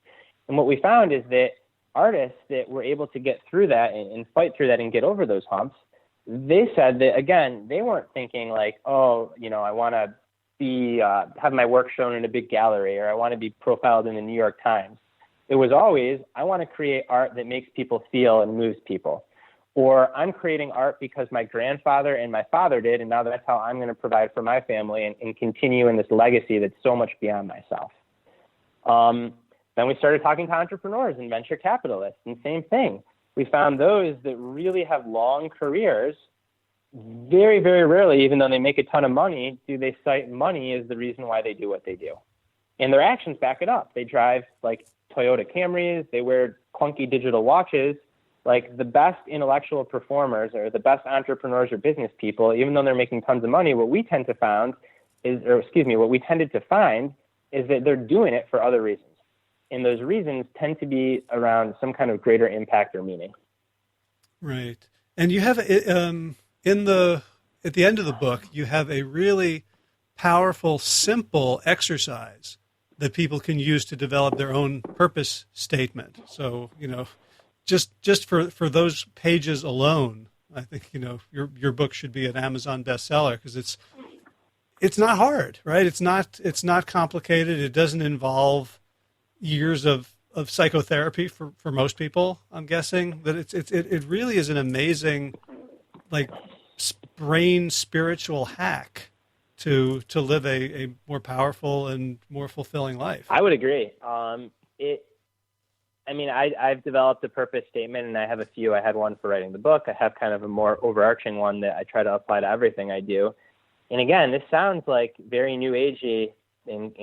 And what we found is that artists that were able to get through that and fight through that and get over those humps, they said that, again, they weren't thinking like, oh, I want to be have my work shown in a big gallery, or I want to be profiled in the New York Times. It was always, I want to create art that makes people feel and moves people. Or I'm creating art because my grandfather and my father did, and now that's how I'm going to provide for my family and continue in this legacy that's so much beyond myself. Then we started talking to entrepreneurs and venture capitalists, and same thing. We found those that really have long careers. Very, very rarely, even though they make a ton of money, do they cite money as the reason why they do what they do. And their actions back it up. They drive like Toyota Camrys, they wear clunky digital watches. Like the best intellectual performers or the best entrepreneurs or business people, even though they're making tons of money, what we tended to find is that they're doing it for other reasons. And those reasons tend to be around some kind of greater impact or meaning. Right. And you have at the end of the book, you have a really powerful, simple exercise that people can use to develop their own purpose statement. So, just for those pages alone, I think, your book should be an Amazon bestseller because it's not hard, right? It's not complicated. It doesn't involve years of psychotherapy for most people. I'm guessing that it really is an amazing, like, brain spiritual hack to live a more powerful and more fulfilling life. I would agree. I've developed a purpose statement, and I have a few. I had one for writing the book. I have kind of a more overarching one that I try to apply to everything I do. And again, this sounds like very new agey and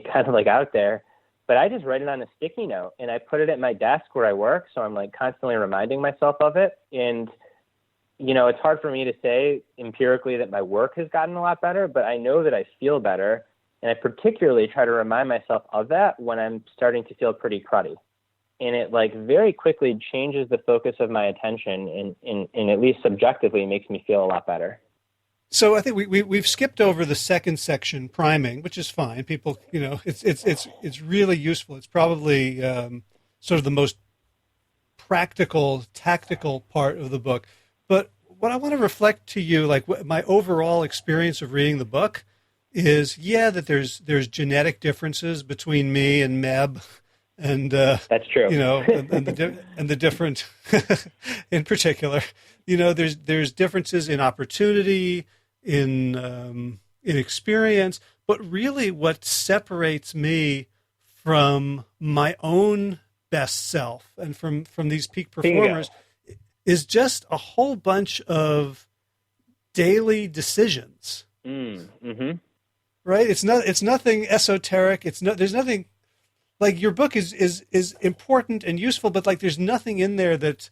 kind of like out there, but I just write it on a sticky note and I put it at my desk where I work. So I'm like constantly reminding myself of it. And, it's hard for me to say empirically that my work has gotten a lot better, but I know that I feel better. And I particularly try to remind myself of that when I'm starting to feel pretty cruddy. And it like very quickly changes the focus of my attention and at least subjectively makes me feel a lot better. So I think we've skipped over the second section, priming, which is fine. People, it's really useful. It's probably sort of the most practical, tactical part of the book. But what I want to reflect to you, like my overall experience of reading the book, is that there's genetic differences between me and Meb, and that's true. And the different, in particular, there's differences in opportunity, in experience, but really what separates me from my own best self and from these peak performers is just a whole bunch of daily decisions. Mm-hmm. Right? It's nothing esoteric. There's nothing like your book is important and useful, but like there's nothing in there that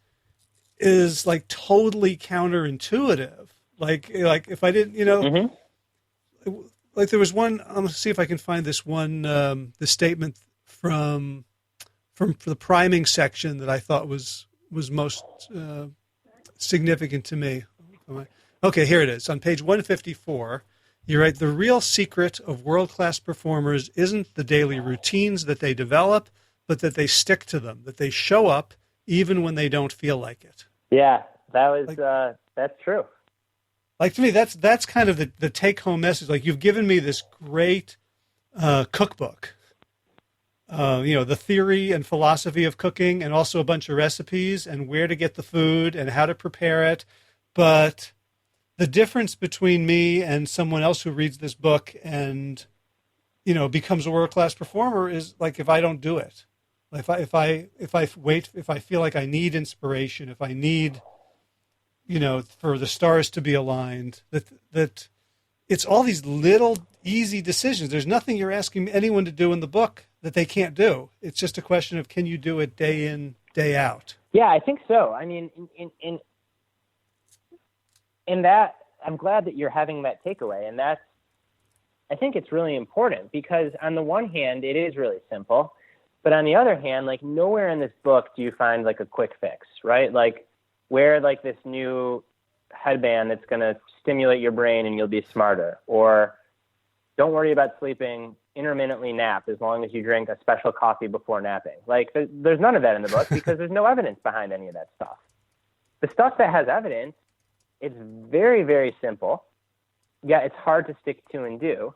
is like totally counterintuitive. Like if I didn't, mm-hmm. like there was one. I'm gonna see if I can find this one, the statement from the priming section that I thought was most significant to me. Okay, here it is on page 154. You write, the real secret of world-class performers isn't the daily routines that they develop, but that they stick to them, that they show up even when they don't feel like it. Yeah, that's true. Like to me, that's kind of the take-home message. Like you've given me this great cookbook, the theory and philosophy of cooking, and also a bunch of recipes and where to get the food and how to prepare it. But the difference between me and someone else who reads this book and, becomes a world-class performer is like if I don't do it. If I feel like I need inspiration, if I need, for the stars to be aligned, that it's all these little easy decisions. There's nothing you're asking anyone to do in the book that they can't do. It's just a question of, can you do it day in, day out? Yeah, I think so. I mean, in that, I'm glad that you're having that takeaway. And I think it's really important because on the one hand, it is really simple. But on the other hand, like nowhere in this book do you find like a quick fix, right? Like wear like this new headband that's going to stimulate your brain and you'll be smarter. Or don't worry about sleeping, intermittently nap as long as you drink a special coffee before napping. Like there's none of that in the book because there's no evidence behind any of that stuff. The stuff that has evidence, it's very, very simple. Yeah, it's hard to stick to and do.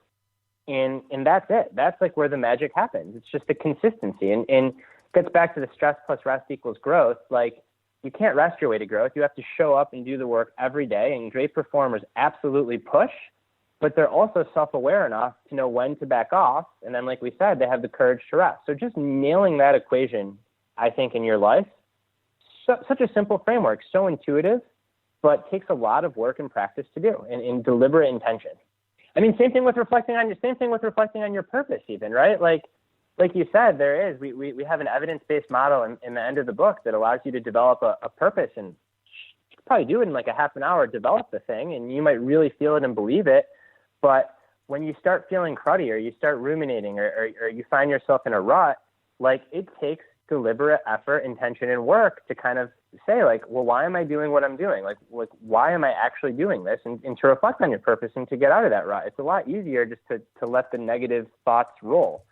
And that's it. That's like where the magic happens. It's just the consistency. And gets back to the stress plus rest equals growth. Like you can't rest your way to growth. You have to show up and do the work every day. And great performers absolutely push, but they're also self-aware enough to know when to back off. And then, like we said, they have the courage to rest. So just nailing that equation, I think, in your life, such a simple framework, so intuitive, but takes a lot of work and practice to do and deliberate intention. I mean, same thing with reflecting on your purpose even, right? Like you said, we have an evidence-based model in the end of the book that allows you to develop a purpose, and you could probably do it in like a half an hour, develop the thing, and you might really feel it and believe it. But when you start feeling cruddy or you start ruminating or you find yourself in a rut, like it takes deliberate effort, intention, and work to kind of say like, well, why am I doing what I'm doing? Like why am I actually doing this? And to reflect on your purpose and to get out of that rut. It's a lot easier just to let the negative thoughts roll.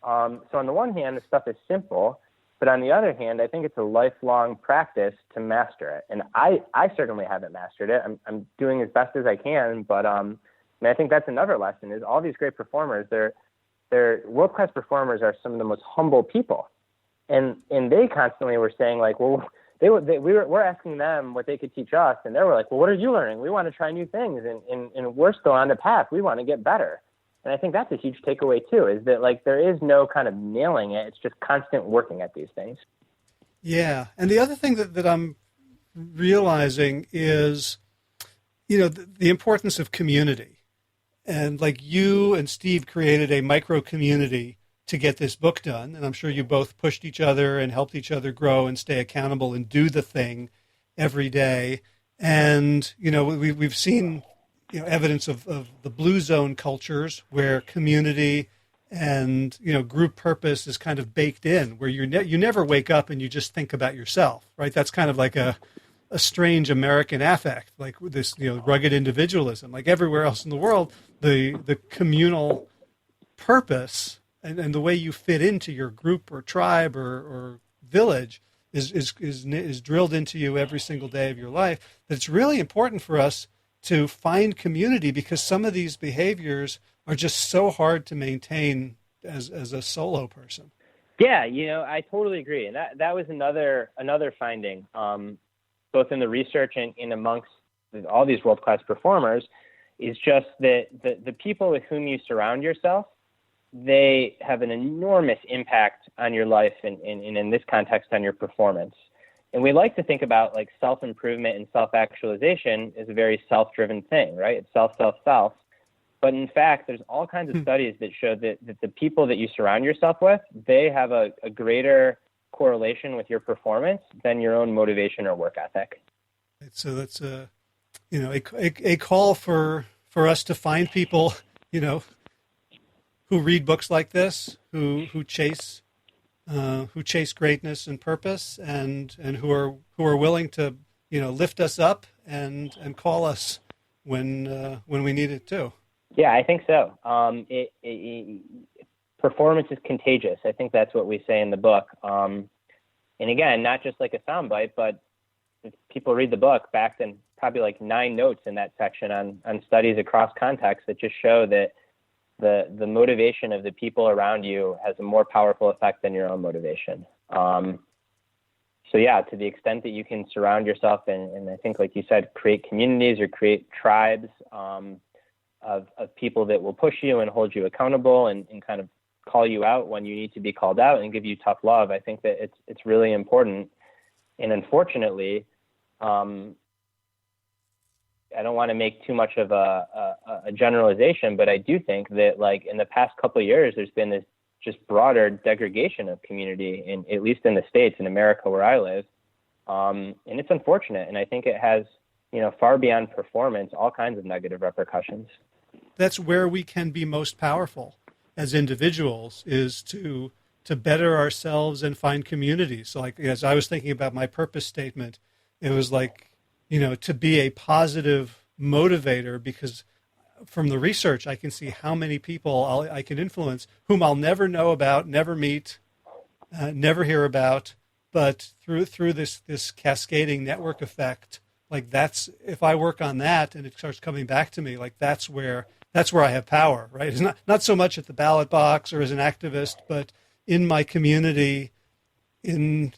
So on the one hand, the stuff is simple, but on the other hand, I think it's a lifelong practice to master it. And I certainly haven't mastered it. I'm doing as best as I can, but and I think that's another lesson is all these great performers, they're world-class performers are some of the most humble people. And they constantly were saying like, well, we're asking them what they could teach us. And they were like, well, what are you learning? We want to try new things. And we're still on the path. We want to get better. And I think that's a huge takeaway too, is that like there is no kind of nailing it. It's just constant working at these things. Yeah. And the other thing that I'm realizing is, the importance of community. And like you and Steve created a micro community to get this book done. And I'm sure you both pushed each other and helped each other grow and stay accountable and do the thing every day. And, we've seen, evidence of the blue zone cultures where community and, group purpose is kind of baked in, where you never wake up and you just think about yourself, right? That's kind of like a strange American affect, like this, rugged individualism. Like everywhere else in the world, the communal purpose and the way you fit into your group or tribe or village is drilled into you every single day of your life. That it's really important for us to find community, because some of these behaviors are just so hard to maintain as a solo person. Yeah, I totally agree. And that was another finding, both in the research and in amongst all these world-class performers, is just that the people with whom you surround yourself, they have an enormous impact on your life and in this context on your performance. And we like to think about like self-improvement and self-actualization as a very self-driven thing, right? It's self. But in fact, there's all kinds of studies that show that the people that you surround yourself with, they have a greater correlation with your performance than your own motivation or work ethic. So that's a call for us to find people, who read books like this, who chase greatness and purpose, and who are willing to lift us up and call us when we need it too. Yeah, I think so. Performance is contagious. I think that's what we say in the book. And again, not just like a soundbite, but if people read the book, backed in probably like 9 notes in that section on studies across contexts that just show that the motivation of the people around you has a more powerful effect than your own motivation. So yeah, to the extent that you can surround yourself and I think, like you said, create communities or create tribes of people that will push you and hold you accountable and kind of call you out when you need to be called out and give you tough love, I think that it's really important. And unfortunately, I don't want to make too much of a generalization, but I do think that like in the past couple of years, there's been this just broader degradation of community, at least in the States, in America where I live. And it's unfortunate. And I think it has, far beyond performance, all kinds of negative repercussions. That's where we can be most powerful as individuals, is to better ourselves and find communities. So like, as I was thinking about my purpose statement, it was like, to be a positive motivator, because from the research, I can see how many people I can influence whom I'll never know about, never meet, never hear about, but through this cascading network effect, like that's, if I work on that and it starts coming back to me, like that's where I have power, right? It's not so much at the ballot box or as an activist, but in my community, in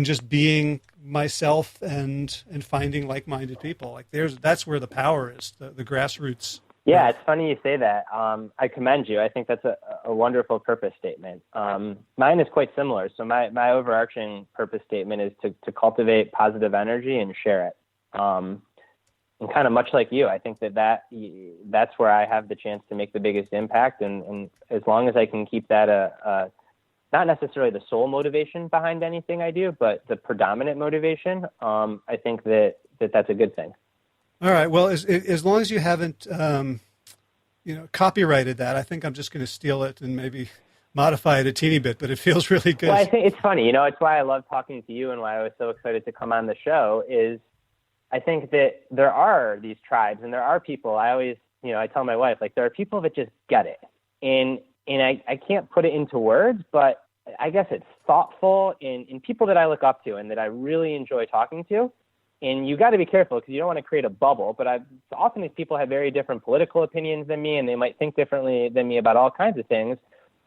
just being myself and finding like-minded people. Like that's where the power is, the grassroots. Yeah, it's funny you say that. I commend you. I think that's a wonderful purpose statement. Mine is quite similar. So my overarching purpose statement is to cultivate positive energy and share it. And kind of much like you, I think that's where I have the chance to make the biggest impact. And as long as I can keep that not necessarily the sole motivation behind anything I do, but the predominant motivation, I think that's a good thing. All right. Well, as long as you haven't, copyrighted that, I think I'm just going to steal it and maybe modify it a teeny bit, but it feels really good. Well, I think it's funny. It's why I love talking to you and why I was so excited to come on the show is I think that there are these tribes and there are people. I always, I tell my wife, like, there are people that just get it. And I can't put it into words, but I guess it's thoughtful in people that I look up to and that I really enjoy talking to. And you got to be careful because you don't want to create a bubble. But often these people have very different political opinions than me, and they might think differently than me about all kinds of things.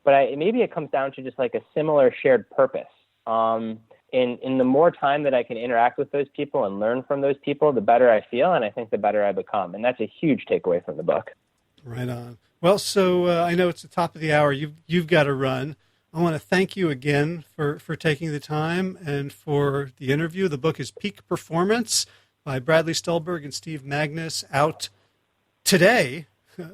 But maybe it comes down to just like a similar shared purpose. And the more time that I can interact with those people and learn from those people, the better I feel, and I think the better I become. And that's a huge takeaway from the book. Right on. Well, so I know it's the top of the hour. You've got to run. I want to thank you again for taking the time and for the interview. The book is Peak Performance by Bradley Stulberg and Steve Magness, out today,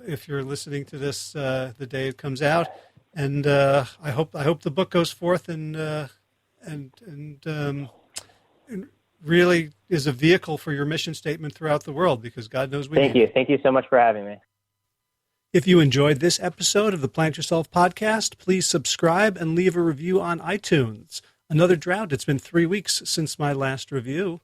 if you're listening to this the day it comes out. And I hope the book goes forth and really is a vehicle for your mission statement throughout the world, because God knows we need it. Thank you. Thank you so much for having me. If you enjoyed this episode of the Plant Yourself podcast, please subscribe and leave a review on iTunes. Another drought. It's been 3 weeks since my last review.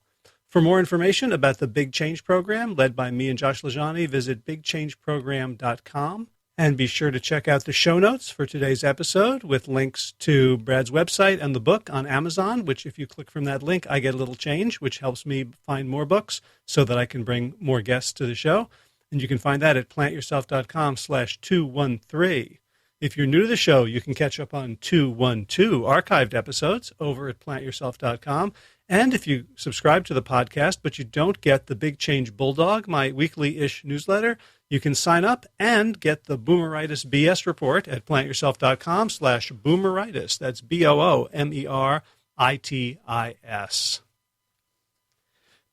For more information about the Big Change Program, led by me and Josh Lajani, visit bigchangeprogram.com. And be sure to check out the show notes for today's episode with links to Brad's website and the book on Amazon, which if you click from that link, I get a little change, which helps me find more books so that I can bring more guests to the show. And you can find that at plantyourself.com/213. If you're new to the show, you can catch up on 212 archived episodes over at plantyourself.com. And if you subscribe to the podcast, but you don't get the Big Change Bulldog, my weekly-ish newsletter, you can sign up and get the Boomeritis BS report at plantyourself.com/boomeritis. That's BOOMERITIS.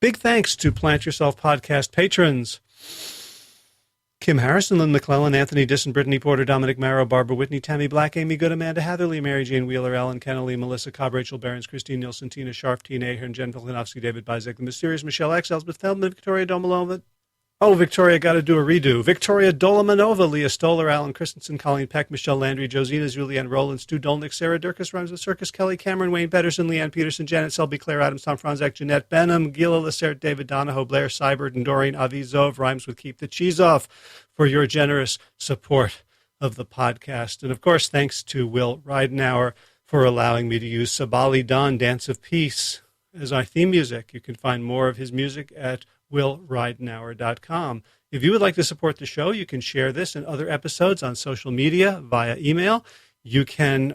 Big thanks to Plant Yourself podcast patrons: Kim Harrison, Lynn McClellan, Anthony Disson, Brittany Porter, Dominic Marrow, Barbara Whitney, Tammy Black, Amy Good, Amanda Hatherley, Mary Jane Wheeler, Ellen Kennelly, Melissa Cobb, Rachel Behrens, Christine Nielsen, Tina Sharp, Tina Ahern, Jen Volkanovsky, David Bizek, The Mysterious Michelle X, Elspeth Feldman, Victoria Domalova. Oh, Victoria, got to do a redo. Victoria Dolomanova, Leah Stoller, Alan Christensen, Colleen Peck, Michelle Landry, Josina, Julianne Rowland, Stu Dolnick, Sarah Durkis, Rhymes with Circus, Kelly Cameron, Wayne Pedersen, Leanne Peterson, Janet Selby, Claire Adams, Tom Franzak, Jeanette Benham, Gila Lacerte, David Donahoe, Blair Seibert, and Doreen Avizov. Rhymes with Keep the Cheese Off, for your generous support of the podcast. And, of course, thanks to Will Ridenauer for allowing me to use Sabali Dawn, Dance of Peace, as our theme music. You can find more of his music at willridenauer.com. If you would like to support the show, you can share this and other episodes on social media via email. You can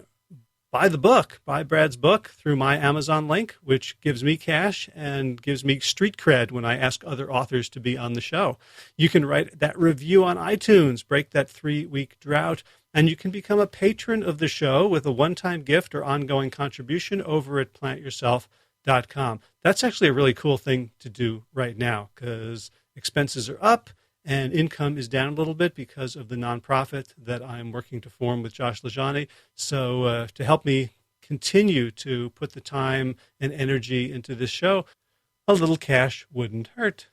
buy the book, buy Brad's book through my Amazon link, which gives me cash and gives me street cred when I ask other authors to be on the show. You can write that review on iTunes, break that 3-week drought, and you can become a patron of the show with a one-time gift or ongoing contribution over at plantyourself.com. That's actually a really cool thing to do right now, because expenses are up and income is down a little bit because of the nonprofit that I'm working to form with Josh Lajani. So to help me continue to put the time and energy into this show, a little cash wouldn't hurt.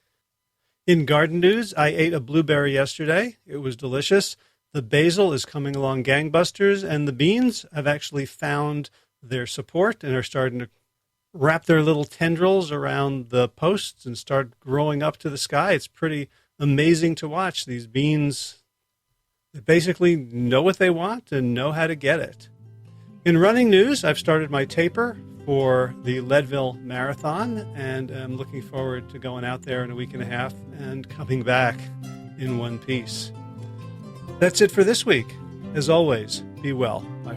In garden news, I ate a blueberry yesterday. It was delicious. The basil is coming along gangbusters, and the beans have actually found their support and are starting to wrap their little tendrils around the posts and start growing up to the sky. It's pretty amazing to watch. These beans, they basically know what they want and know how to get it. In running news, I've started my taper for the Leadville Marathon, and I'm looking forward to going out there in a week and a half and coming back in one piece. That's it for this week. As always, be well, my